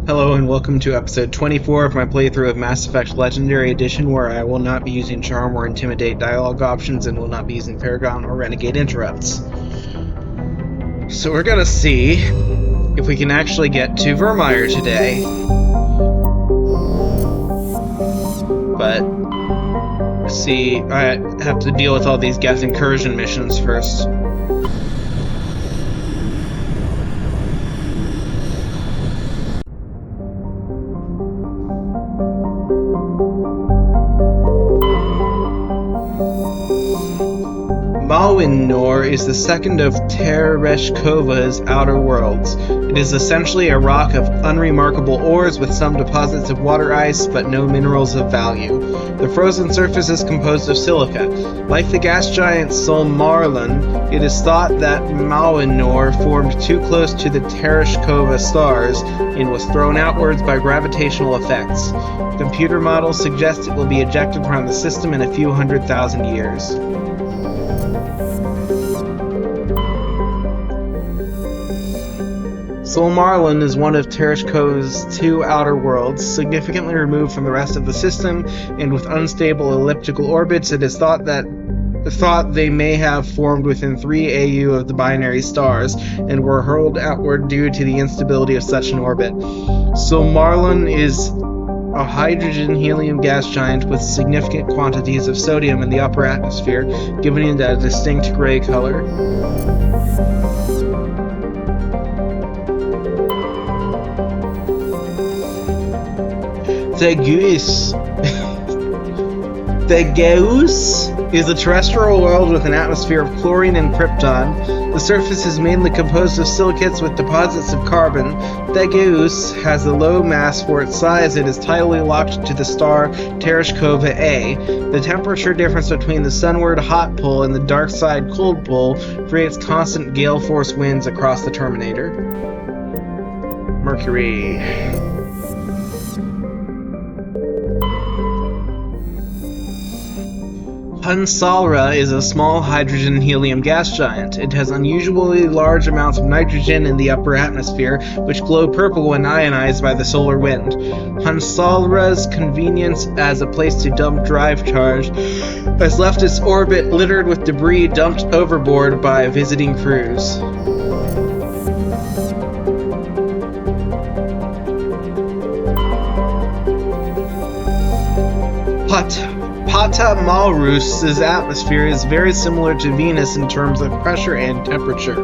Hello and welcome to episode 24 of my playthrough of Mass Effect Legendary Edition, where I will not be using Charm or Intimidate dialogue options and will not be using Paragon or Renegade interrupts. So we're gonna see if we can actually get to Vermeer today. But, see, I have to deal with all these Geth incursion missions first. Malwin-Nor is the second of Tereshkova's outer worlds. It is essentially a rock of unremarkable ores with some deposits of water ice, but no minerals of value. The frozen surface is composed of silica. Like the gas giant Solmarlon, it is thought that Malwin-Nor formed too close to the Tereshkova stars and was thrown outwards by gravitational effects. Computer models suggest it will be ejected from the system in a few 100,000 years. Solmarlon is one of Tereshkova's two outer worlds, significantly removed from the rest of the system, and with unstable elliptical orbits. It is thought they may have formed within 3 AU of the binary stars, and were hurled outward due to the instability of such an orbit. Solmarlon is a hydrogen-helium gas giant with significant quantities of sodium in the upper atmosphere, giving it a distinct gray color. Thegeus is a terrestrial world with an atmosphere of chlorine and krypton. The surface is mainly composed of silicates with deposits of carbon. Thegeus has a low mass for its size. It is tidally locked to the star Tereshkova A. The temperature difference between the sunward hot pole and the dark side cold pole creates constant gale force winds across the terminator. Mercury. Hansalra is a small hydrogen-helium gas giant. It has unusually large amounts of nitrogen in the upper atmosphere, which glow purple when ionized by the solar wind. Hansalra's convenience as a place to dump drive charge has left its orbit littered with debris dumped overboard by visiting crews. Pata Malrus's atmosphere is very similar to Venus in terms of pressure and temperature.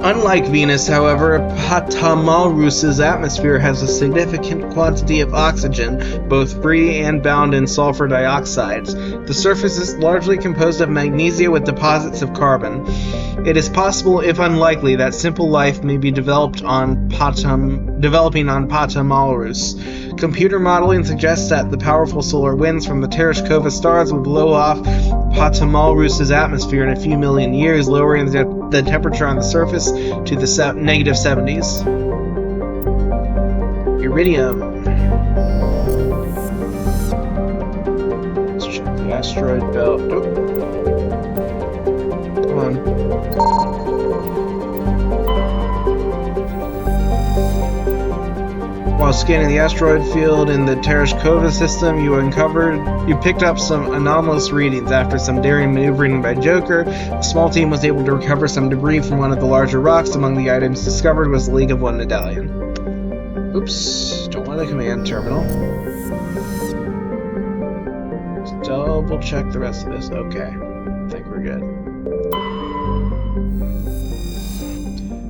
Unlike Venus, however, Pata Malrus's atmosphere has a significant quantity of oxygen, both free and bound in sulfur dioxides. The surface is largely composed of magnesia with deposits of carbon. It is possible, if unlikely, that simple life may be developing on Pata Malrus. Computer modeling suggests that the powerful solar winds from the Tereshkova stars will blow off Pata Malrus's atmosphere in a few million years, lowering the temperature on the surface to the negative 70s. Iridium. Let's check the asteroid belt. Oh. Come on. While scanning the asteroid field in the Tereshkova system, you picked up some anomalous readings. After some daring maneuvering by Joker, a small team was able to recover some debris from one of the larger rocks. Among the items discovered was the League of One medallion. Oops, don't want the command terminal. Let's double check the rest of this. Okay, I think we're good.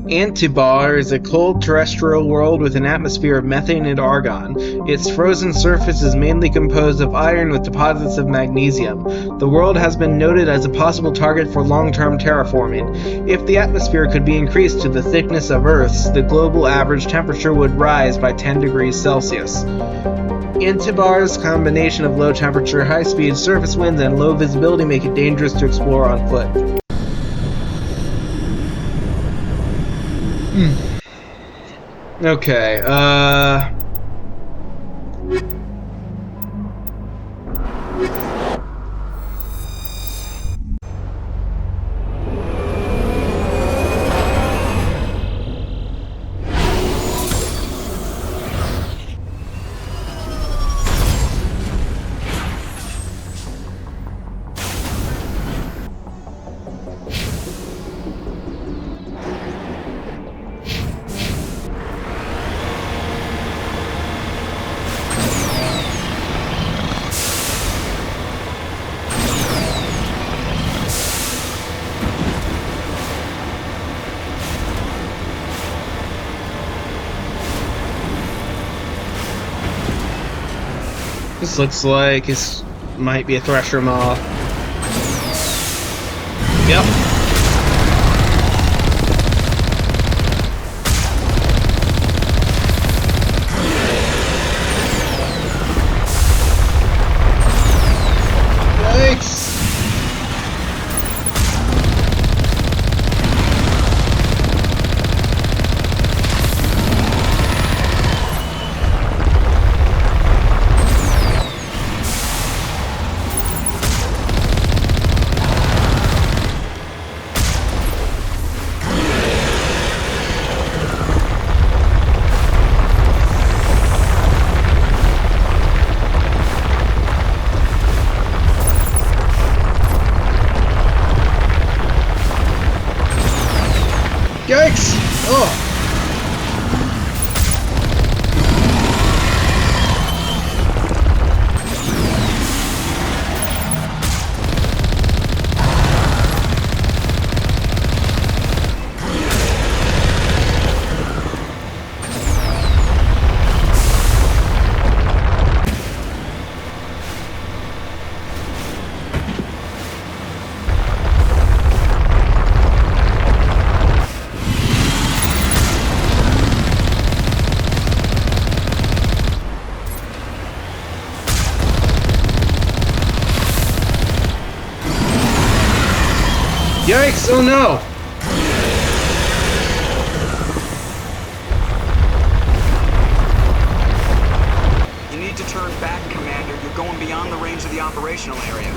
Antibar is a cold terrestrial world with an atmosphere of methane and argon. Its frozen surface is mainly composed of iron with deposits of magnesium. The world has been noted as a possible target for long-term terraforming. If the atmosphere could be increased to the thickness of Earth's, the global average temperature would rise by 10 degrees Celsius. Antibar's combination of low temperature, high-speed surface winds, and low visibility make it dangerous to explore on foot. Okay, This looks like it might be a thresher maw. Yep. Yikes! Yikes! Oh! Yikes! Oh no! You need to turn back, Commander. You're going beyond the range of the operational area.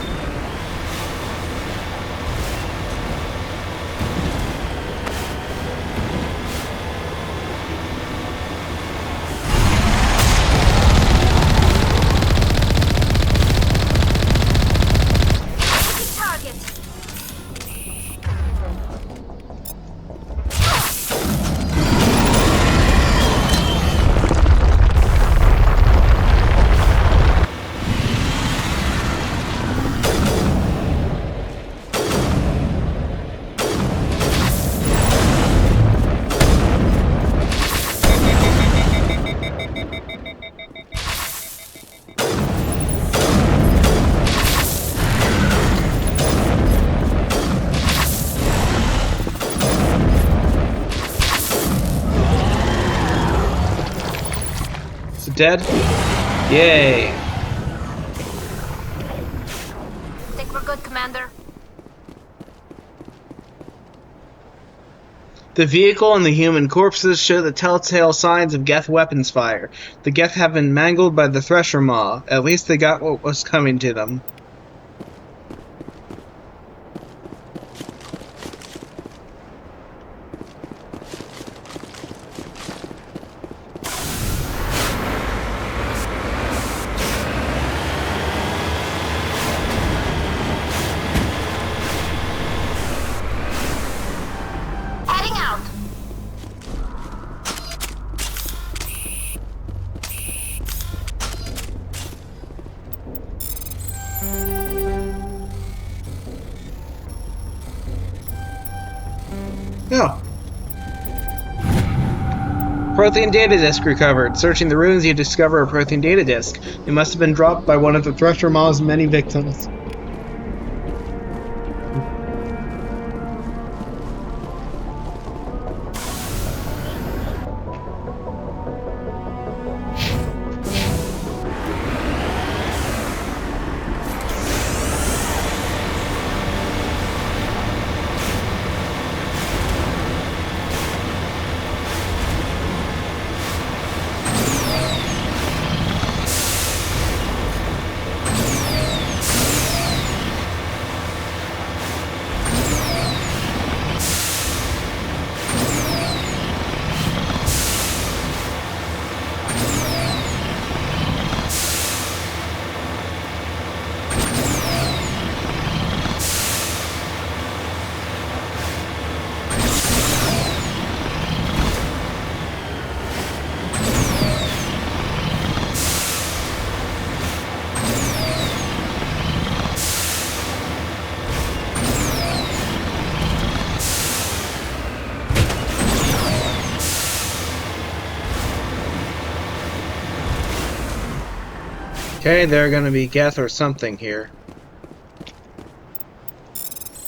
Is it dead? Yay! Think we're good, Commander? The vehicle and the human corpses show the telltale signs of Geth weapons fire. The Geth have been mangled by the Thresher Maw. At least they got what was coming to them. Heading out! No. Prothean data disk recovered. Searching the ruins, you discover a Prothean data disk. It must have been dropped by one of the Thresher Maw's many victims. Okay, they're gonna be Geth or something here.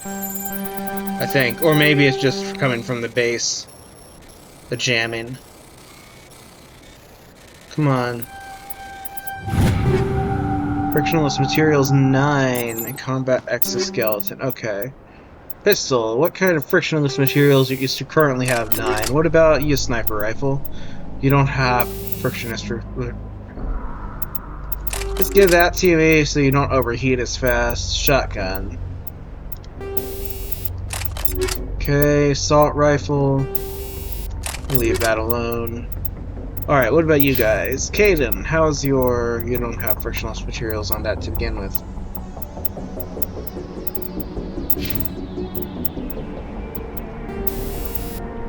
I think. Or maybe it's just coming from the base. The jamming. Come on. Frictionless materials 9. Combat exoskeleton. Okay. Pistol. What kind of frictionless materials you used to currently have 9? What about you, sniper rifle? You don't have frictionless. Let's give that to me so you don't overheat as fast. Shotgun. Okay, assault rifle. Leave that alone. Alright, what about you guys? Caden, how's your... You don't have frictionless materials on that to begin with.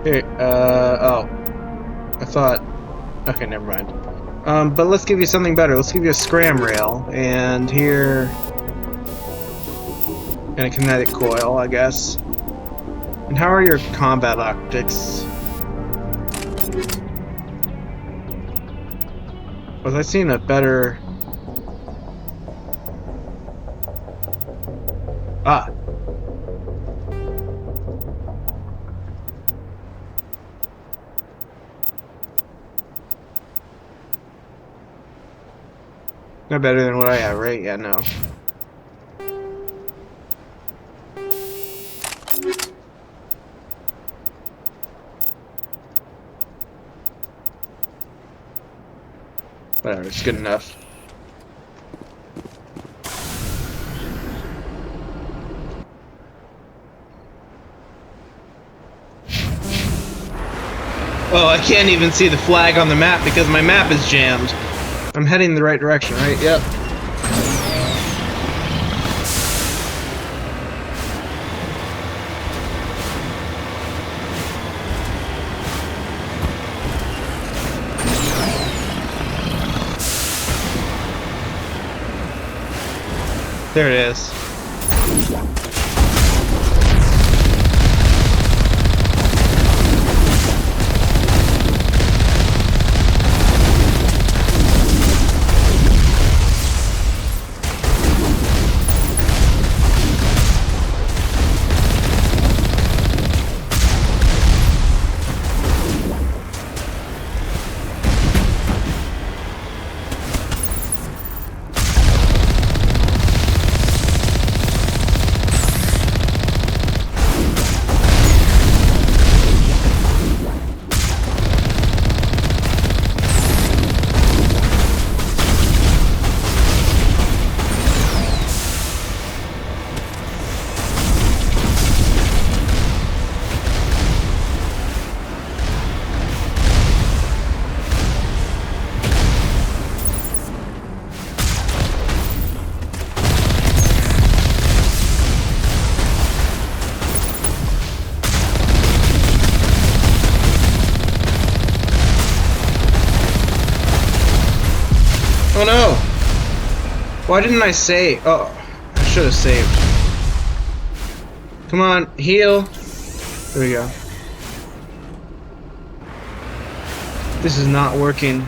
Here, oh. I thought... Okay, never mind. But let's give you something better. Let's give you a scram rail, and here... And a kinetic coil, I guess. And how are your combat optics? Was I seeing a better... Ah! Not better than what I have, right? Yeah, no. Whatever, it's good enough. Oh, I can't even see the flag on the map because my map is jammed. I'm heading in the right direction, right? Yep. There it is. Oh no! Why didn't I save? Oh, I should have saved. Come on, heal. There we go. This is not working.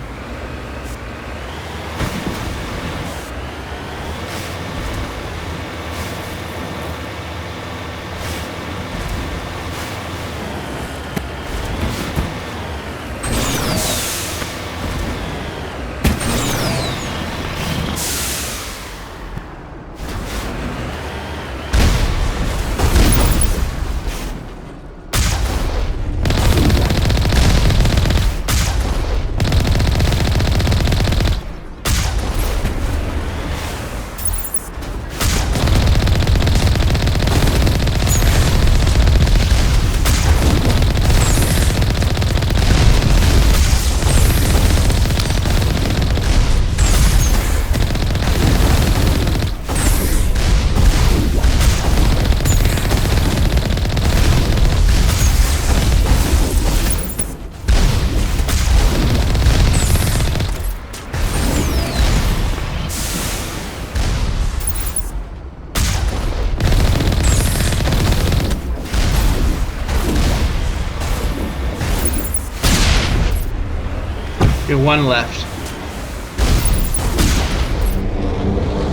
You're one left.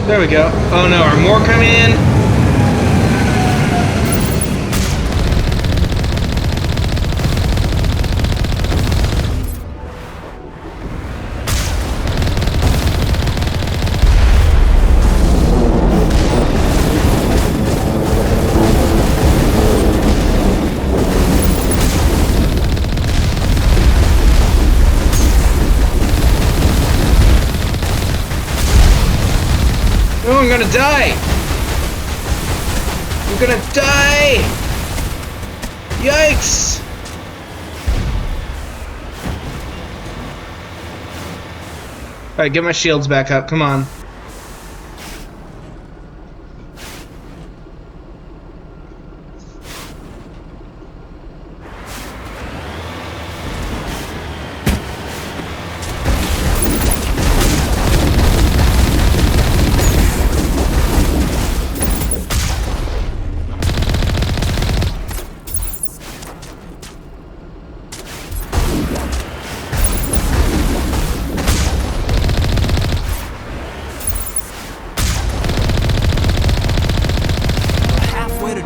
There we go. Oh no, are more coming in? Oh, I'm gonna die! I'm gonna die! Yikes! Alright, get my shields back up, come on.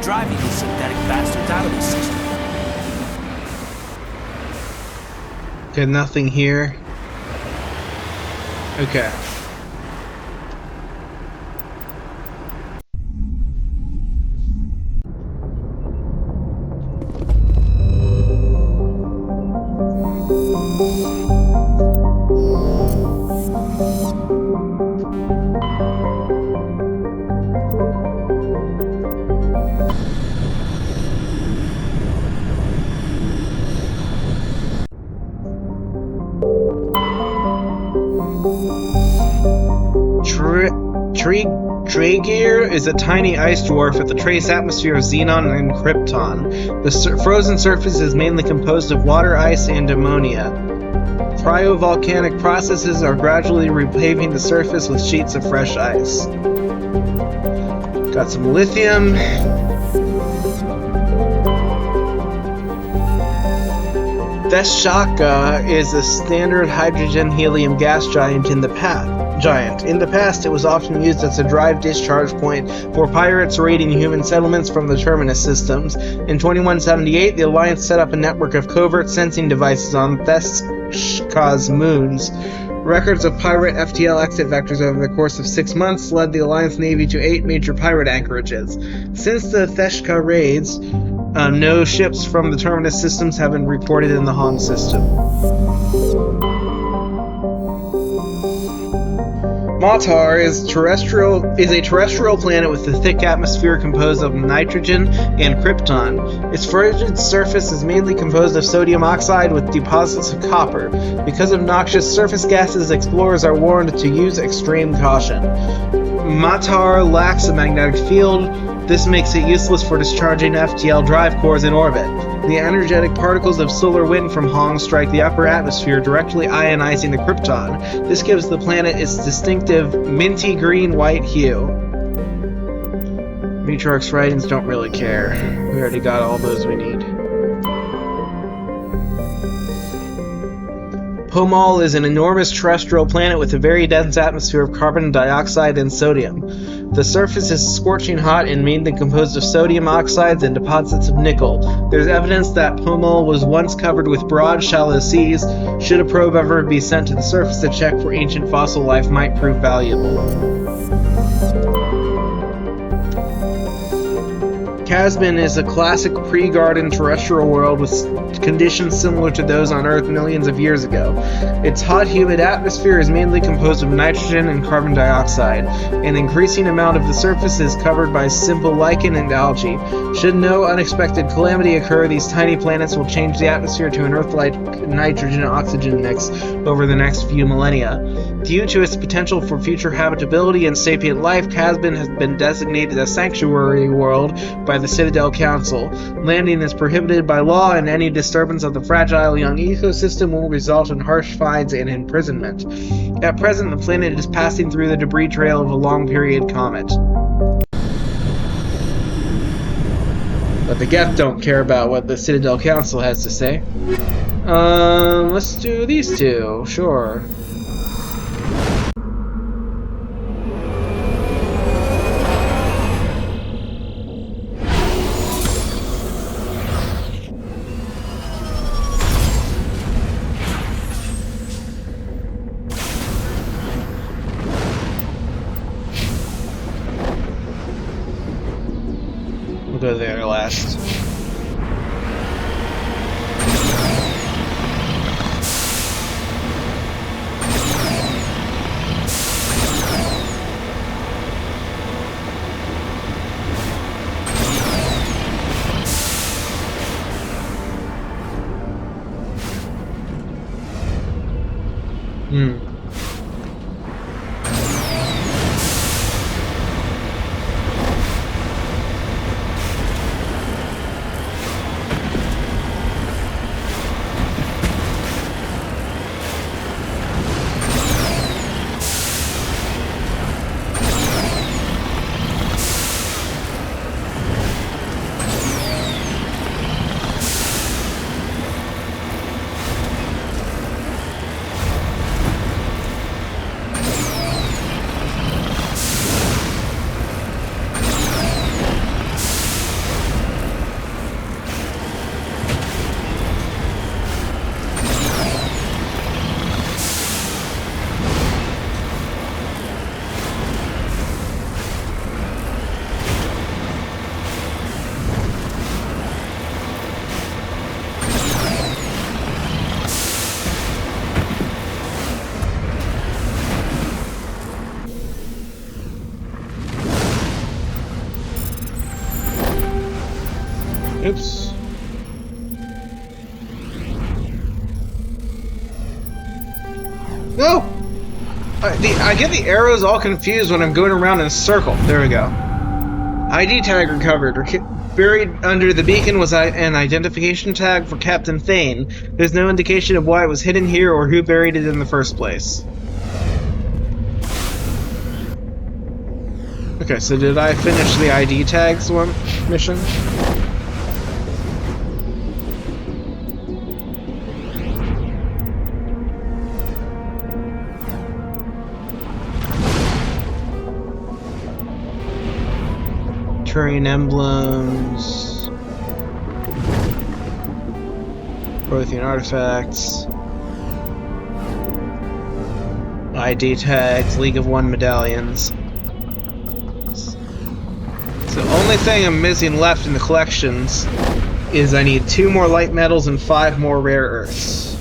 Driving these synthetic bastards out of the system. Okay, nothing here. Okay. Renegade is a tiny ice dwarf with a trace atmosphere of xenon and krypton. The frozen surface is mainly composed of water, ice, and ammonia. Cryovolcanic processes are gradually repaving the surface with sheets of fresh ice. Got some lithium. Theshaka is a standard hydrogen-helium gas giant in the past. In the past, it was often used as a drive discharge point for pirates raiding human settlements from the Terminus systems. In 2178, the Alliance set up a network of covert sensing devices on Theshka's moons. Records of pirate FTL exit vectors over the course of 6 months led the Alliance Navy to 8 major pirate anchorages. Since the Theshka raids, no ships from the Terminus systems have been reported in the Hong system. Matar is a terrestrial planet with a thick atmosphere composed of nitrogen and krypton. Its frigid surface is mainly composed of sodium oxide with deposits of copper. Because of noxious surface gases, explorers are warned to use extreme caution. Matar lacks a magnetic field. This makes it useless for discharging FTL drive cores in orbit. The energetic particles of solar wind from Hong strike the upper atmosphere, directly ionizing the krypton. This gives the planet its distinctive minty green-white hue. Matriarch's writings don't really care. We already got all those we need. Pomal is an enormous terrestrial planet with a very dense atmosphere of carbon dioxide and sodium. The surface is scorching hot and mainly composed of sodium oxides and deposits of nickel. There's evidence that Pomal was once covered with broad, shallow seas. Should a probe ever be sent to the surface to check for ancient fossil life, might prove valuable. Casbin is a classic pre-garden terrestrial world with conditions similar to those on Earth millions of years ago. Its hot, humid atmosphere is mainly composed of nitrogen and carbon dioxide. An increasing amount of the surface is covered by simple lichen and algae. Should no unexpected calamity occur, these tiny planets will change the atmosphere to an Earth-like nitrogen-oxygen mix over the next few millennia. Due to its potential for future habitability and sapient life, Casbin has been designated a sanctuary world by the Citadel Council. Landing is prohibited by law, and any disturbance of the fragile young ecosystem will result in harsh fines and imprisonment. At present, the planet is passing through the debris trail of a long-period comet. But the Geth don't care about what the Citadel Council has to say. Let's do these two, sure. Hmm. Oops. No! I get the arrows all confused when I'm going around in a circle. There we go. ID tag recovered. Buried under the beacon was an identification tag for Captain Thane. There's no indication of why it was hidden here or who buried it in the first place. Okay, so did I finish the ID tags one mission? Terrain emblems, Prothean artifacts, ID tags, League of One medallions. So the only thing I'm missing left in the collections is I need 2 more light metals and 5 more rare earths.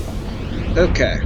Okay.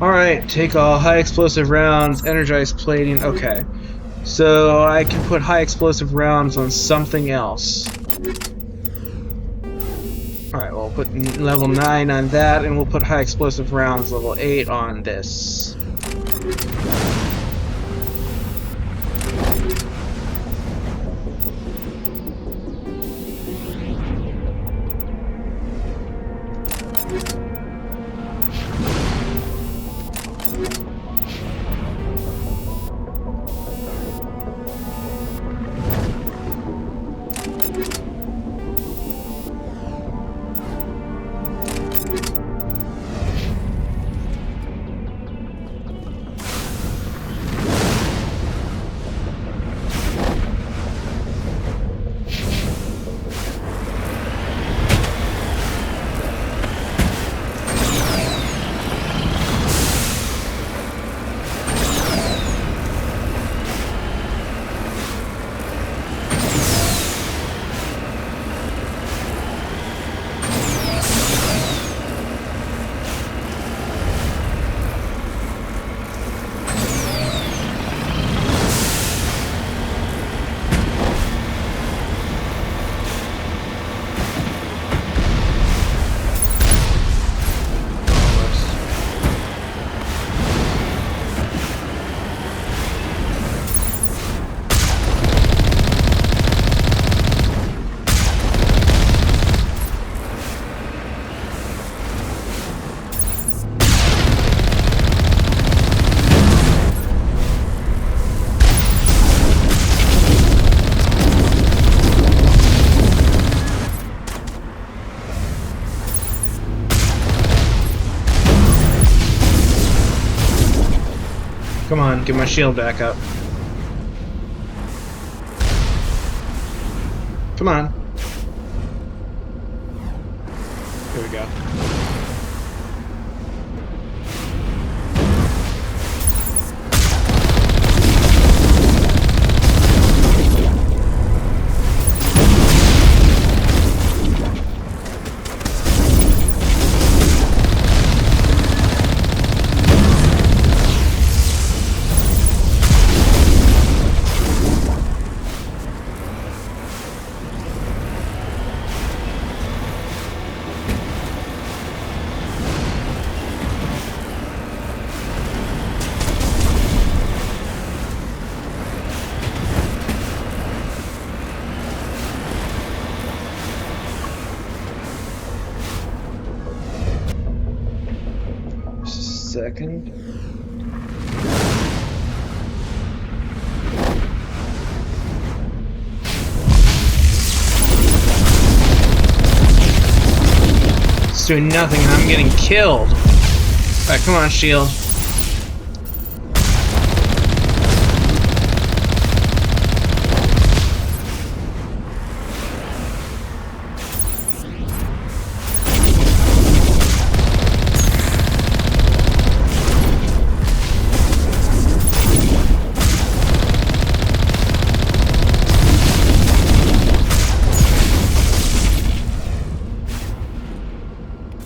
Alright, take all high explosive rounds, energized plating, okay. So I can put high explosive rounds on something else. Alright, we'll put level 9 on that, and we'll put high explosive rounds level 8 on this. on, get my shield back up. Come on. Here we go. Second. It's doing nothing and I'm getting killed. Alright, come on, shield.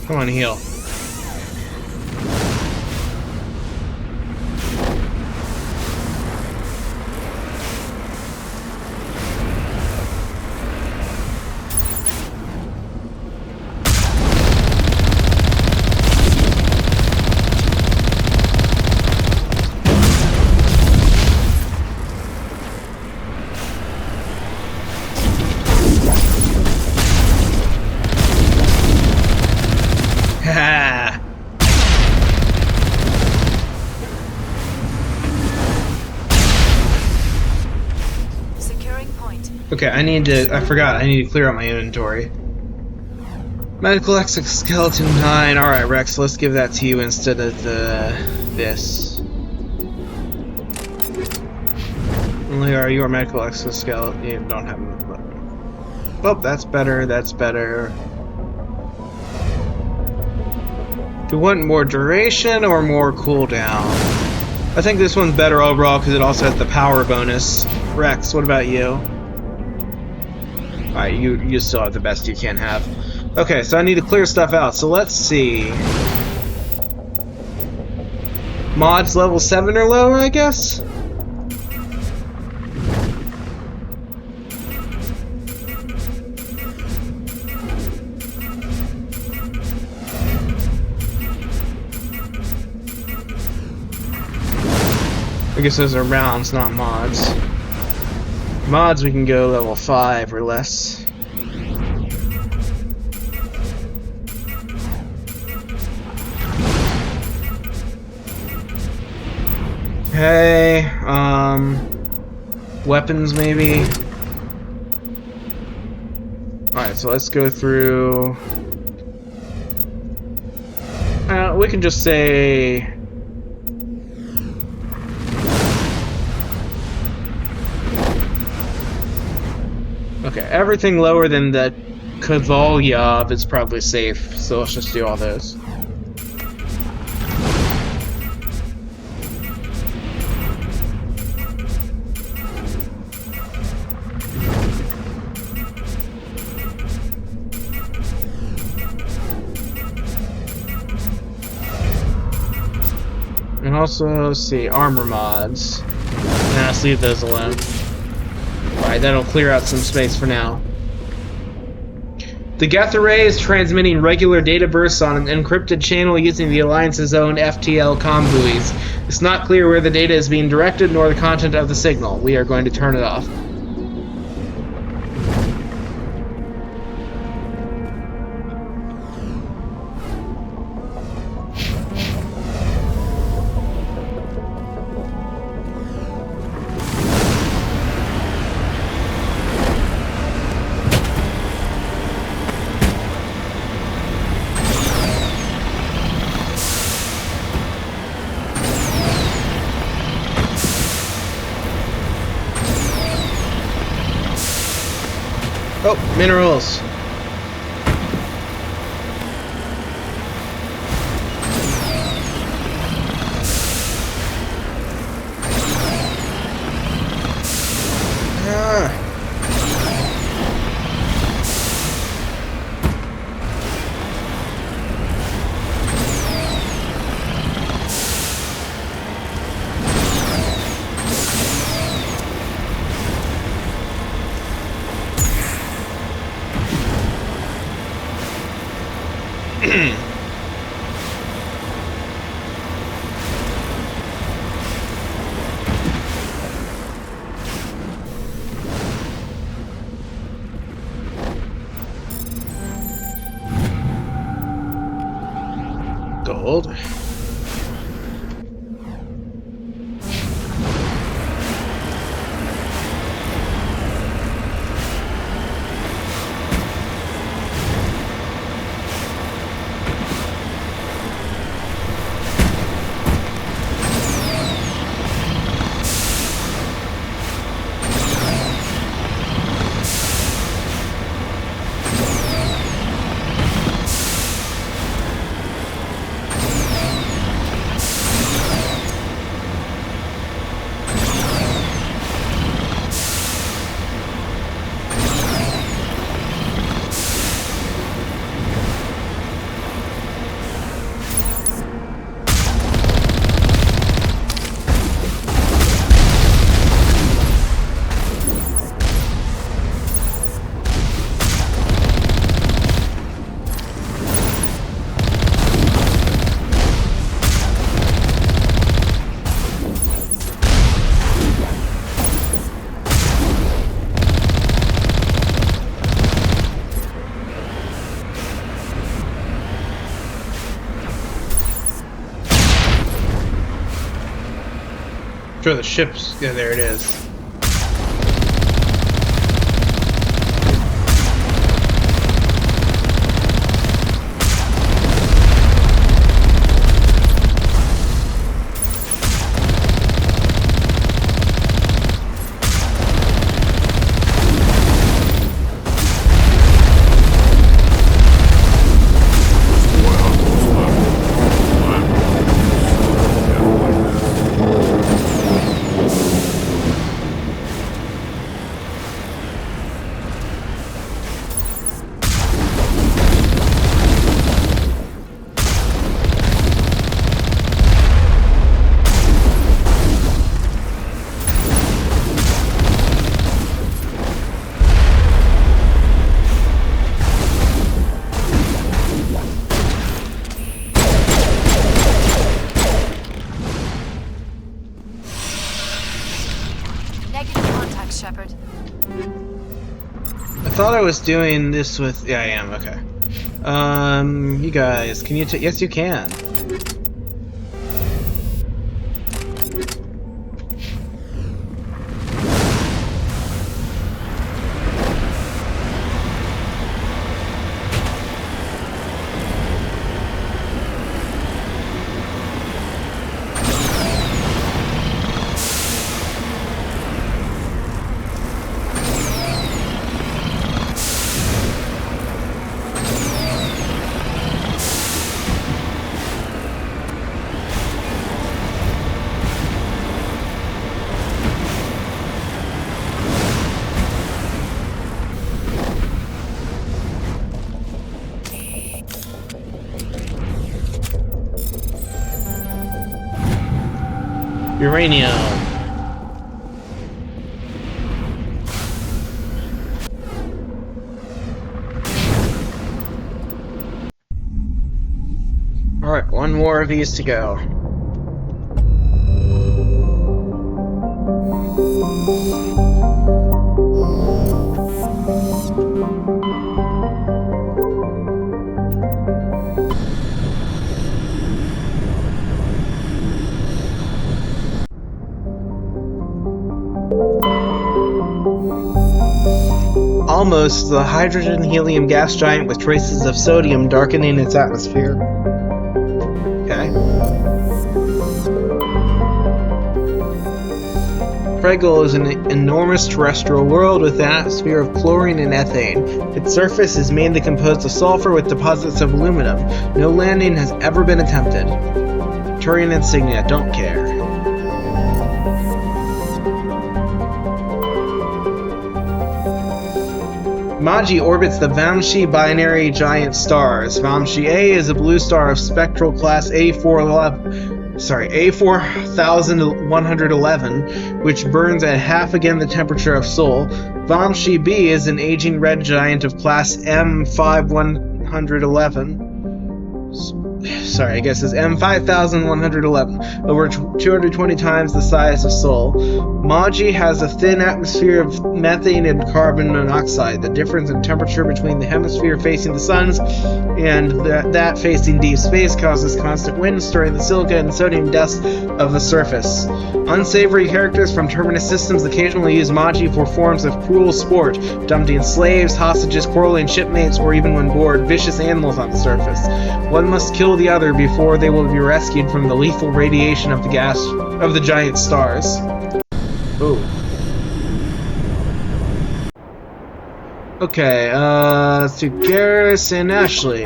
Come on, heal. Securing point. Okay, I need to clear out my inventory. Medical exoskeleton 9. Alright, Rex, let's give that to you instead of this. Only are your medical exoskeleton. You don't have them. Oh, that's better, that's better. Do you want more duration or more cooldown? I think this one's better overall because it also has the power bonus. Rex, what about you? Alright, you still have the best you can have. Okay, so I need to clear stuff out. So let's see. Mods level 7 or lower, I guess? I guess those are rounds, not mods. Mods we can go level 5 or less. Okay, weapons maybe. Alright, so let's go through. We can just say. Okay, everything lower than the Kovalyov is probably safe, so let's just do all those. And also, let's see, armor mods. Nah, let's leave those alone. Alright, that'll clear out some space for now. The Geth Array is transmitting regular data bursts on an encrypted channel using the Alliance's own FTL comm buoys. It's not clear where the data is being directed nor the content of the signal. We are going to turn it off. Oh, minerals. Ah. Gold. Sure, the ship's. Yeah, there it is. Shepard. I thought I was doing this with. Yeah, I am. Okay. You guys, can you? Yes, you can. Uranium. Alright, one more of these to go. Almost the hydrogen-helium gas giant with traces of sodium darkening its atmosphere. Okay. Paragon is an enormous terrestrial world with an atmosphere of chlorine and ethane. Its surface is mainly composed of sulfur with deposits of aluminum. No landing has ever been attempted. Turian insignia, don't care. Magi orbits the Vamshi binary giant stars. Vamshi A is a blue star of spectral class A4111, which burns at half again the temperature of Sol. Vamshi B is an aging red giant of class M5111. Sorry, I guess it's M5111, over 220 times the size of Sol. Magi has a thin atmosphere of methane and carbon monoxide. The difference in temperature between the hemisphere facing the suns and that facing deep space causes constant wind, stirring the silica and sodium dust of the surface. Unsavory characters from Terminus systems occasionally use Magi for forms of cruel sport, dumping slaves, hostages, quarreling shipmates, or even when bored, vicious animals on the surface. One must kill the other before they will be rescued from the lethal radiation of the gas of the giant stars. Ooh. Okay, let's do Garrus and Ashley.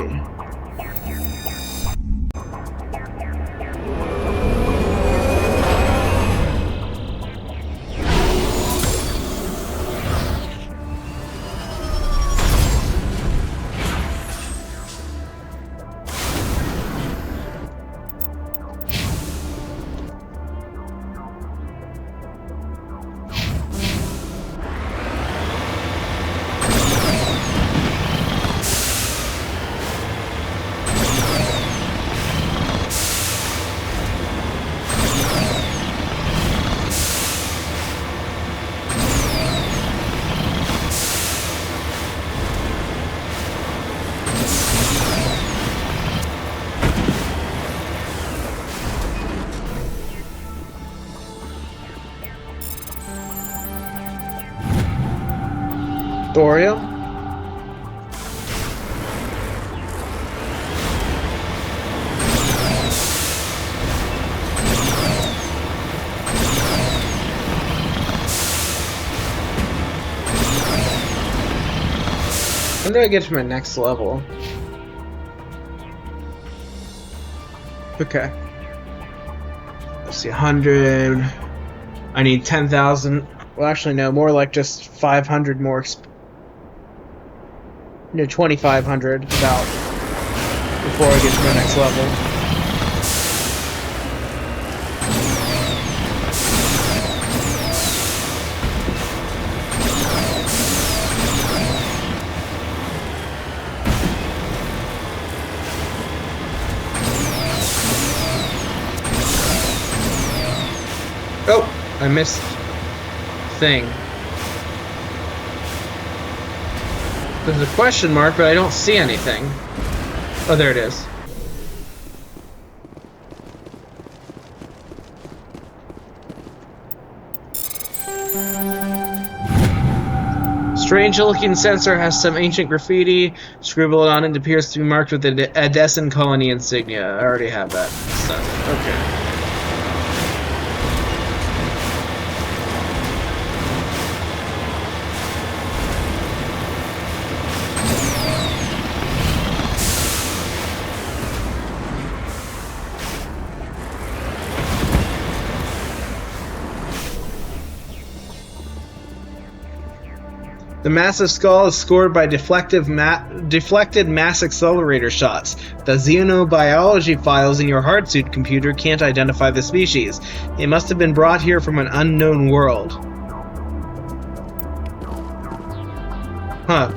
Thorium? When do I get to my next level? Okay. Let's see, 100. I need 10,000. Well, actually, no, more like just 500 more. 2,500 about before I get to the next level. Oh, I missed thing. There's a question mark, but I don't see anything. Oh, there it is. Strange looking sensor has some ancient graffiti scribbled on it. It appears to be marked with the Adesan colony insignia. I already have that stuff. Okay. The massive skull is scored by deflected mass accelerator shots. The xenobiology files in your hardsuit computer can't identify the species. It must have been brought here from an unknown world. Huh.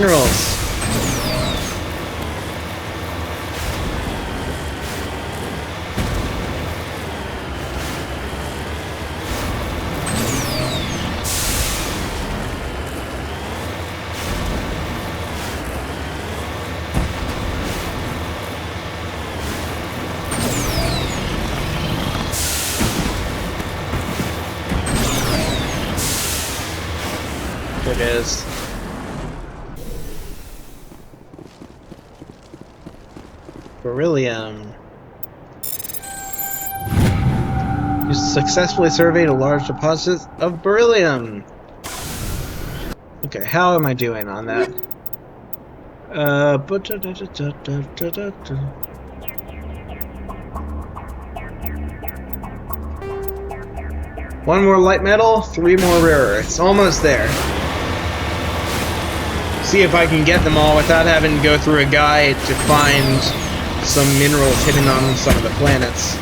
minerals. It is. Beryllium. You successfully surveyed a large deposit of beryllium. Okay, how am I doing on that? One more light metal, 3 more rare earths. Almost there. See if I can get them all without having to go through a guide to find some minerals hidden on some of the planets.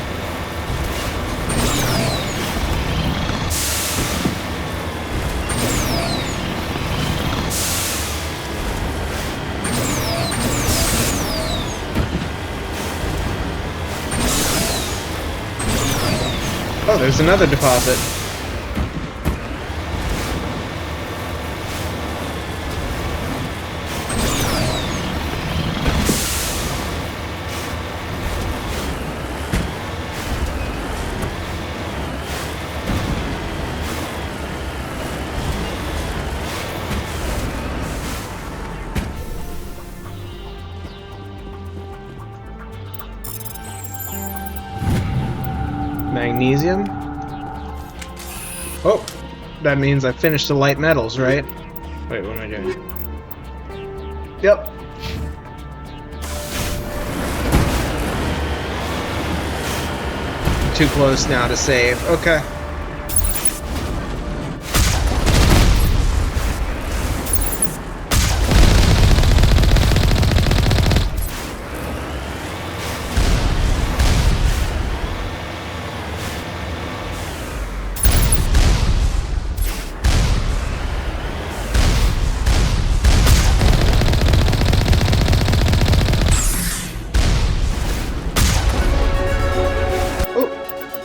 Oh, there's another deposit. Magnesium. Oh, that means I finished the light metals, right? Wait, what am I doing? Yep. Too close now to save. Okay.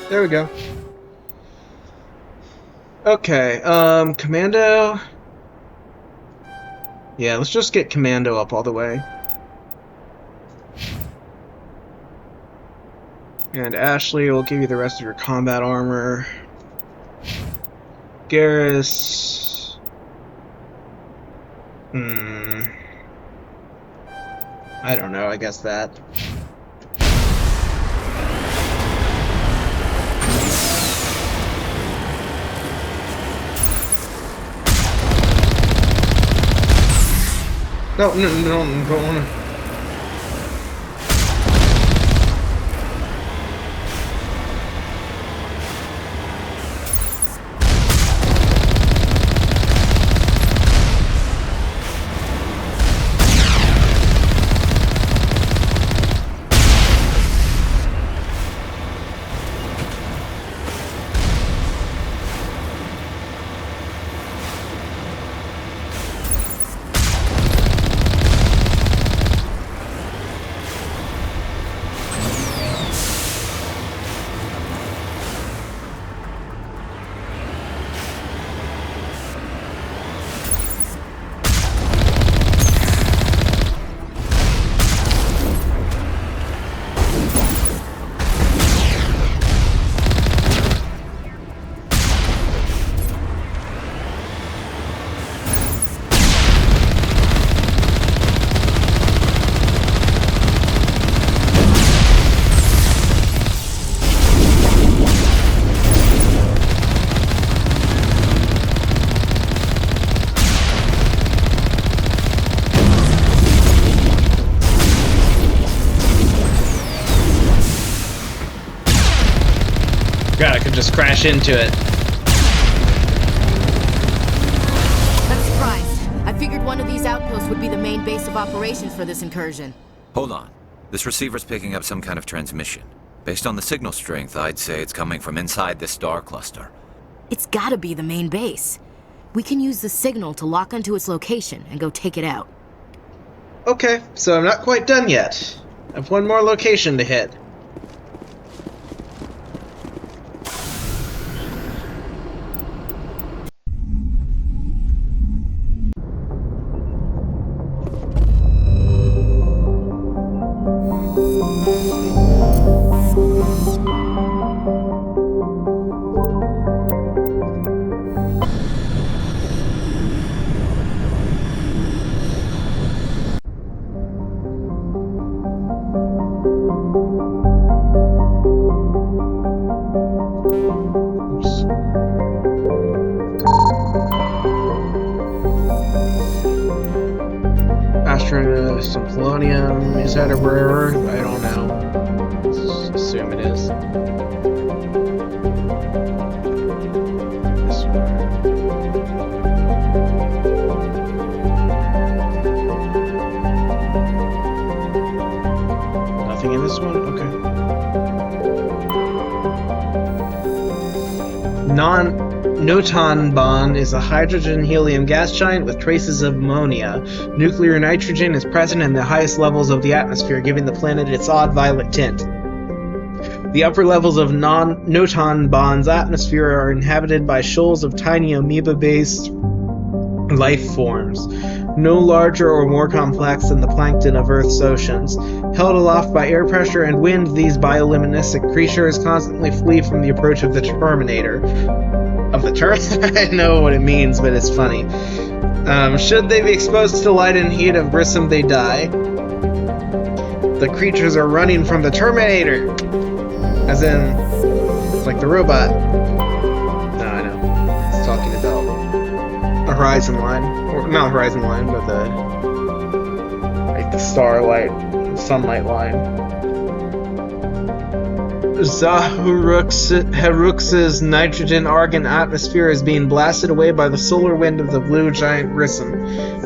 There we go. Okay, Commando. Yeah, let's just get Commando up all the way. And Ashley will give you the rest of your combat armor. Garrus. I don't know, I guess that. No, don't wanna. God, I could just crash into it. I'm surprised. I figured one of these outposts would be the main base of operations for this incursion. Hold on. This receiver's picking up some kind of transmission. Based on the signal strength, I'd say it's coming from inside this star cluster. It's gotta be the main base. We can use the signal to lock onto its location and go take it out. Okay, so I'm not quite done yet. I have one more location to hit. Some polonium. Is that a rare earth? I don't know. Let's assume it is. This one. Nothing in this one? Okay. Notanban is a hydrogen-helium gas giant with traces of ammonia. Nuclear nitrogen is present in the highest levels of the atmosphere, giving the planet its odd violet tint. The upper levels of Notanban's atmosphere are inhabited by shoals of tiny amoeba-based life forms, no larger or more complex than the plankton of Earth's oceans. Held aloft by air pressure and wind, these bioluminescent creatures constantly flee from the approach of the Terminator. I know what it means, but it's funny. Should they be exposed to the light and heat of Grissom, they die. The creatures are running from the Terminator! As in, like the robot. No, I know. It's talking about the Horizon Line. Or, not Horizon Line, but the starlight, sunlight line. Zahurux's nitrogen-argon atmosphere is being blasted away by the solar wind of the blue giant Grissom.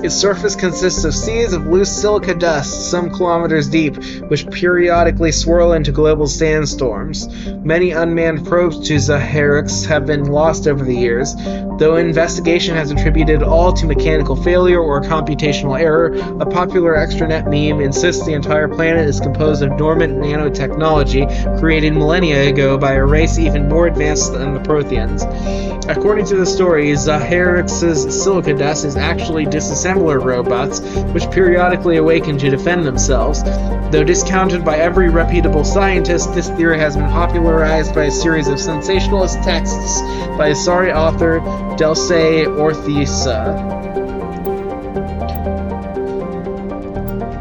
Its surface consists of seas of loose silica dust, some kilometers deep, which periodically swirl into global sandstorms. Many unmanned probes to Zaherux have been lost over the years, though investigation has attributed all to mechanical failure or computational error. A popular extranet meme insists the entire planet is composed of dormant nanotechnology created millennia ago by a race even more advanced than the Protheans. According to the story, Zaherix's silica dust is actually disassembler robots, which periodically awaken to defend themselves. Though discounted by every reputable scientist, this theory has been popularized by a series of sensationalist texts by Asari author Delsey Orthisa.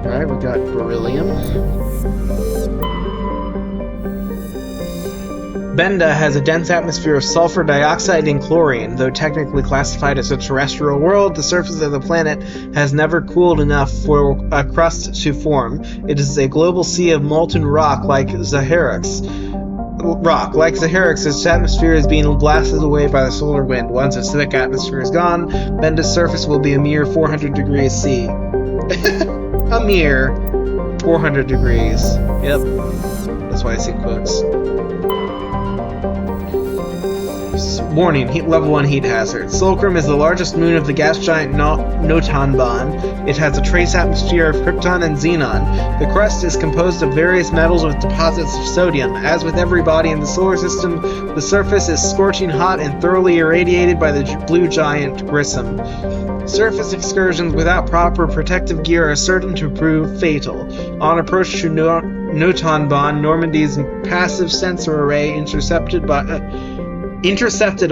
Alright, we got beryllium. Benda has a dense atmosphere of sulfur dioxide and chlorine. Though technically classified as a terrestrial world, the surface of the planet has never cooled enough for a crust to form. It is a global sea of molten rock like Zaherix. Like Zaherix, its atmosphere is being blasted away by the solar wind. Once its thick atmosphere is gone, Benda's surface will be a mere 400 degrees C. A mere 400 degrees. Yep. That's why I say quotes. Warning, level 1 heat hazard. Sulcrum is the largest moon of the gas giant Notanban. It has a trace atmosphere of krypton and xenon. The crust is composed of various metals with deposits of sodium. As with every body in the solar system, the surface is scorching hot and thoroughly irradiated by the blue giant Grissom. Surface excursions without proper protective gear are certain to prove fatal. On approach to Notanban, Normandy's passive sensor array intercepted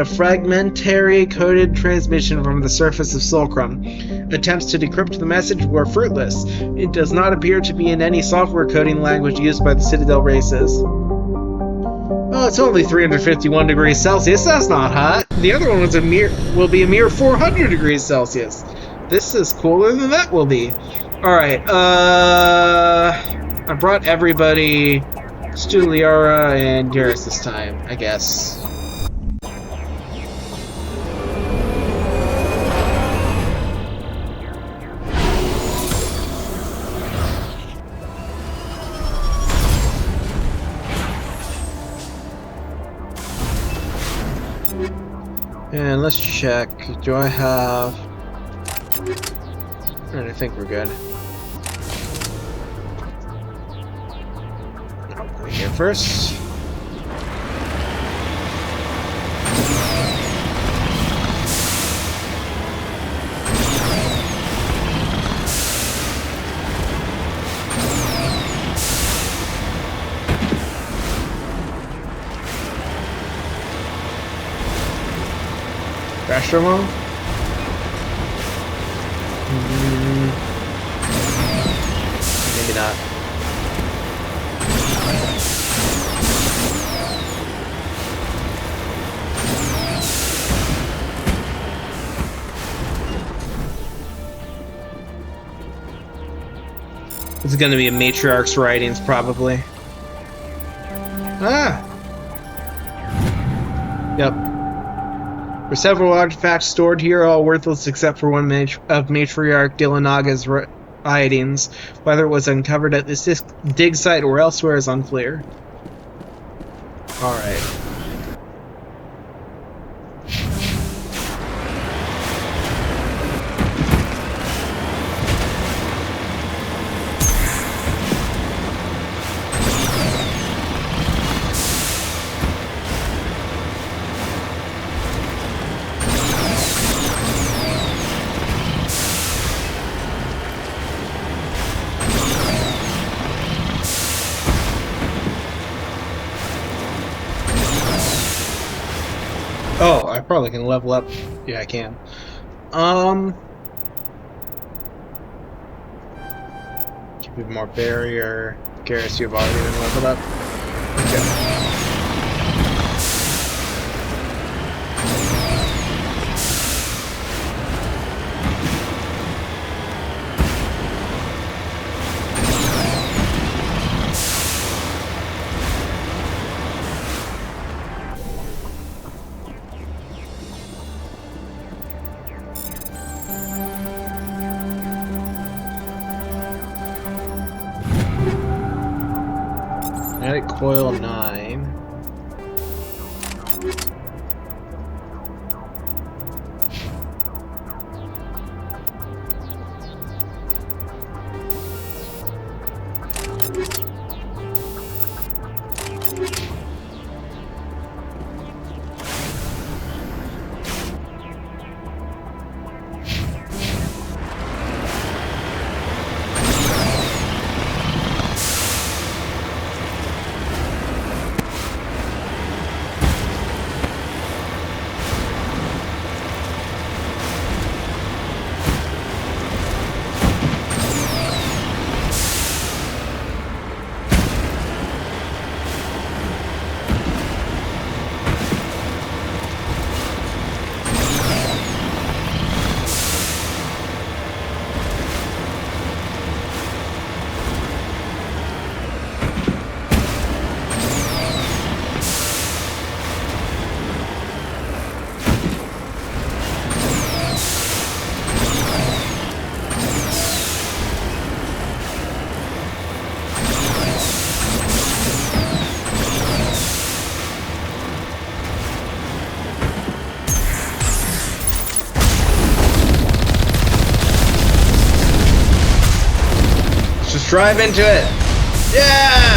a fragmentary coded transmission from the surface of Sulcrum. Attempts to decrypt the message were fruitless. It does not appear to be in any software coding language used by the Citadel races. Oh, it's only 351 degrees Celsius. That's not hot. The other one will be a mere 400 degrees Celsius. This is cooler than that will be. Alright, I brought everybody. Stu, Liara, and Garrus this time, I guess. And let's check. Do I have... I think we're good. Over here first. Crash them. Maybe not. It's gonna be a matriarch's writings, probably. Ah! Yep. For several artifacts stored here, all worthless except for one of Matriarch Dillanaga's writings. Whether it was uncovered at this dig site or elsewhere is unclear. Alright. Oh, I probably can level up. Yeah, I can. Keep it more barrier. Garrus, you've already been leveled up. Okay. Magnetic coil 9. Drive into it! Yeah!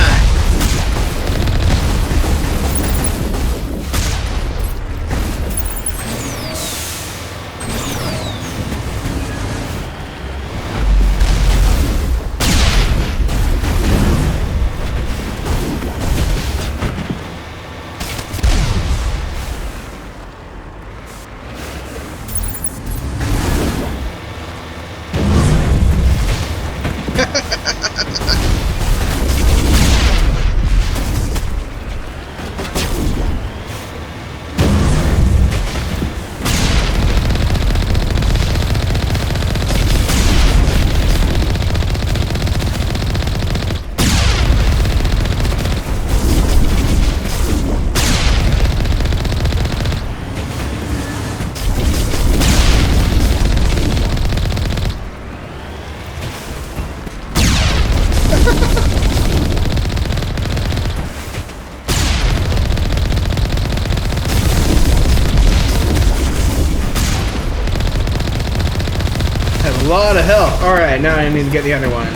A lot of health. Alright, now I need to get the other one.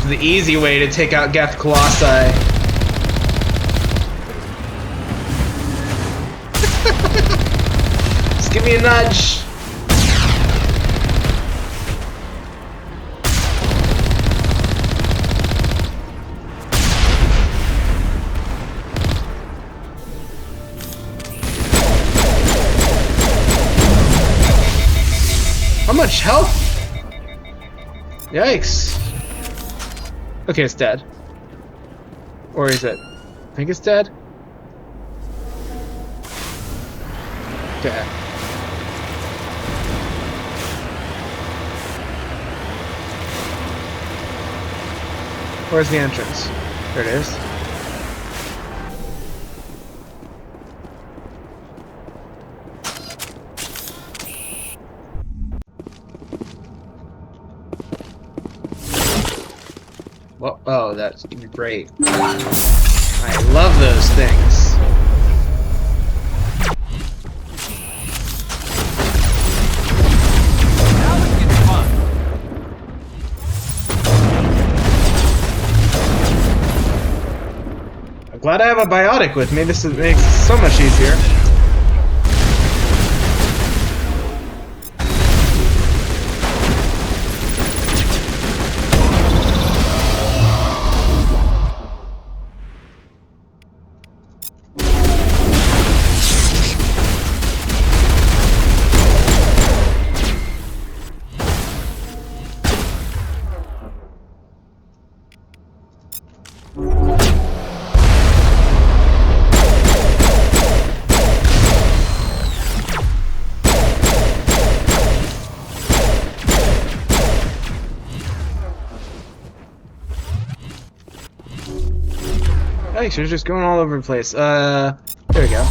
is the easy way to take out Geth Colossi. Just give me a nudge. How much health? Yikes. Okay, it's dead. Or is it? I think it's dead. Okay. Where's the entrance? There it is. Well, oh, that's great. I love those things. Now it's getting fun. I'm glad I have a biotic with me. This makes it so much easier. Thanks, you're just going all over the place. There we go.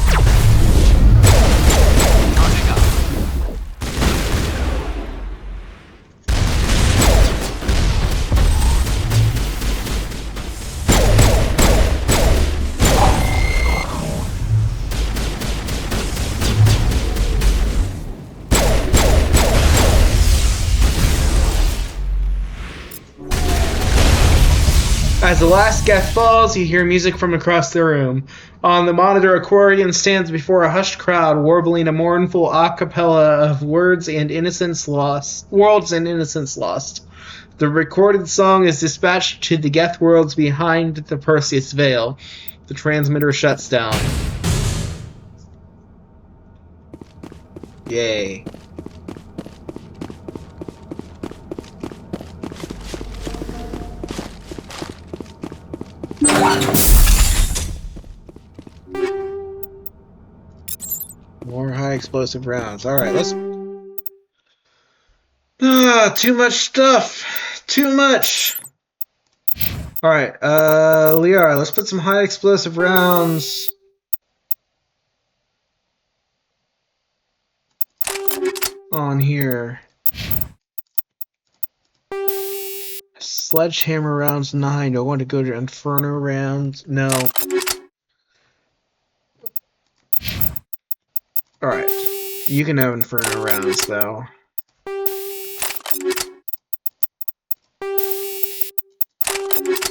As the last Geth falls, you hear music from across the room. On the monitor, a Quarian stands before a hushed crowd, warbling a mournful a cappella of words and innocence lost. Worlds and innocence lost. The recorded song is dispatched to the Geth worlds behind the Perseus Veil. The transmitter shuts down. Yay. More high explosive rounds. Alright, let's... too much stuff! Too much! Alright, Liara, let's put some high explosive rounds... on here. Sledgehammer rounds 9. Do I want to go to Inferno rounds? No. Alright. You can have Inferno rounds, though.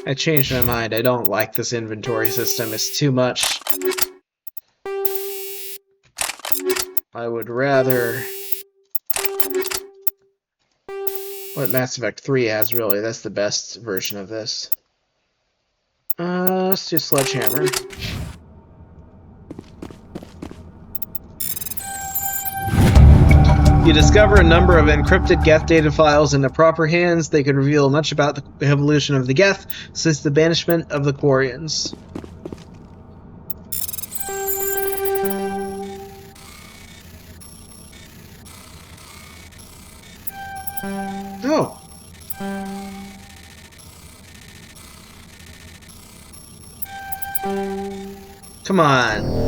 I changed my mind. I don't like this inventory system. It's too much. I would rather... what Mass Effect 3 has, really. That's the best version of this. Let's do Sledgehammer. You discover a number of encrypted Geth data files in the proper hands. They could reveal much about the evolution of the Geth since the banishment of the Quarians. Oh. Come on.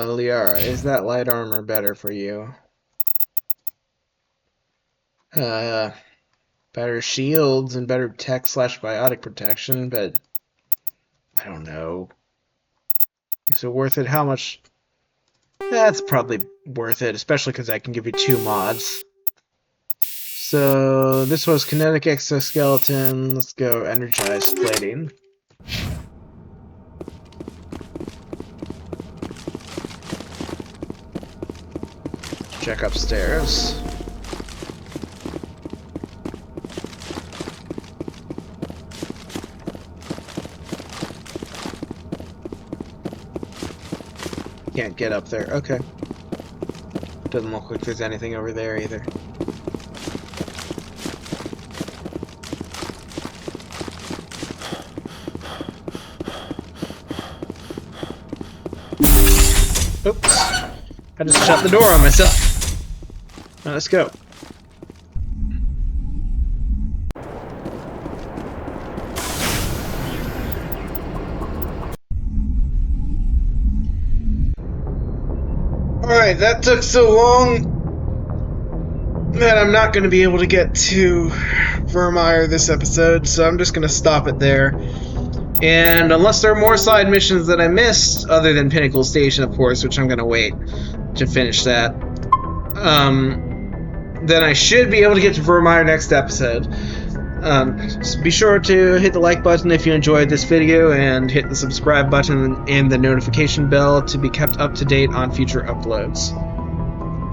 Liara, is that light armor better for you? Better shields and better tech/biotic protection, but I don't know. Is it worth it? How much? That's probably worth it, especially because I can give you 2 mods. So this was kinetic exoskeleton. Let's go energized plating. Check upstairs. Can't get up there. Okay. Doesn't look like there's anything over there either. Oops. I just shut the door on myself. Now let's go. Alright, that took so long that I'm not going to be able to get to Vermeer this episode, so I'm just going to stop it there. And unless there are more side missions that I missed, other than Pinnacle Station, of course, which I'm going to wait to finish that, then I should be able to get to Vermeer next episode. So be sure to hit the like button if you enjoyed this video, and hit the subscribe button and the notification bell to be kept up to date on future uploads.